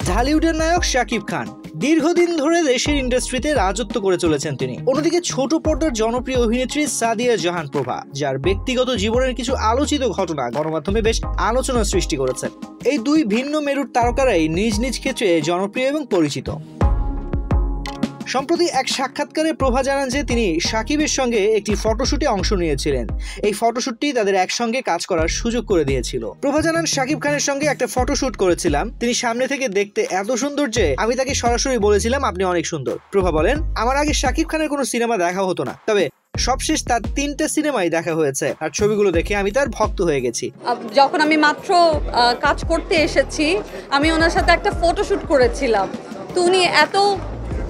ঢালিউডের নায়ক শাকিব খান দীর্ঘদিন ধরে দেশের ইন্ডাস্ট্রিতে রাজত্ব করে চলেছেন তিনি। অন্যদিকে ছোট পর্দার জনপ্রিয় অভিনেত্রী সাদিয়া জাহান প্রভা, যার ব্যক্তিগত জীবনের কিছু আলোচিত ঘটনা গণমাধ্যমে বেশ আলোচনা সৃষ্টি করেছে। এই দুই ভিন্ন মেরুর তারকারাই নিজ নিজ ক্ষেত্রে জনপ্রিয় এবং পরিচিত। সম্প্রতি এক সাক্ষাৎকারে প্রভা জানান যে তিনি শাকিবের সঙ্গে একটি ফটোশুটে অংশ নিয়েছিলেন। এই ফটোশুটটি তাদের একসঙ্গে কাজ করার সুযোগ করে দিয়েছিল। প্রভা জানান, শাকিব খানের সঙ্গে একটা ফটোশুট করেছিলাম, তিনি সামনে থেকে দেখতে এত সুন্দর যে আমি তাকে সরাসরি বলেছিলাম আপনি অনেক সুন্দর। প্রভা বলেন, আমার আগে শাকিব খানের কোনো সিনেমা দেখা হতো না, তবে সবশেষ তার 3টা সিনেমাই দেখা হয়েছে আর ছবিগুলো দেখে আমি তার ভক্ত হয়ে গেছি। যখন আমি মাত্র কাজ করতে এসেছি, আমি ওনার সাথে একটা ফটোশুট করেছিলাম, তো উনি এত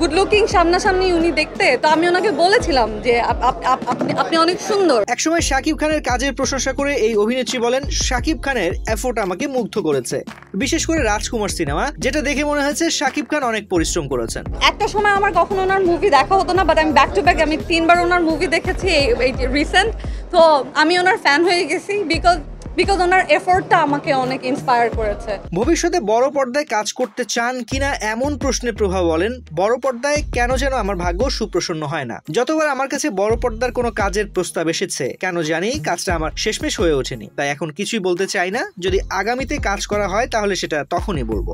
গুড লুকিং, সামনাসামনি উনি দেখতে, তো আমি ওনাকে বলেছিলাম যে আপনি অনেক সুন্দর। একসময় শাকিব খানের কাজের প্রশংসা করে এই অভিনেত্রী বলেন, শাকিব খানের এফোর্ট আমাকে মুগ্ধ করেছে, বিশেষ করে রাজকুমার সিনেমা, যেটা দেখে মনে হয়েছে শাকিব খান অনেক পরিশ্রম করেছেন। একটা সময় আমার কখনো ওনার মুভি দেখা হতো না, বাট আমি ব্যাক টু ব্যাক আমি 3বার ওনার মুভি দেখেছি এই রিসেন্ট, তো আমি ওনার ফ্যান হয়ে গেছি বিকজ ওনার এফোর্টটা আমাকে অনেক ইন্সপায়ার করেছে। ভবিষ্যতে বড় পর্দায় কাজ করতে চান কিনা এমন প্রশ্নে প্রভা বলেন, বড় পর্দায় কেন যেন আমার ভাগ্য সুপ্রসন্ন হয় না। যতবার আমার কাছে বড় পর্দার কোনো কাজের প্রস্তাব এসেছে, কেন জানি কাজটা আমার শেষমেশ হয়ে ওঠেনি, তাই এখন কিছুই বলতে চাই না। যদি আগামীতে কাজ করা হয় তাহলে সেটা তখনই বলবো।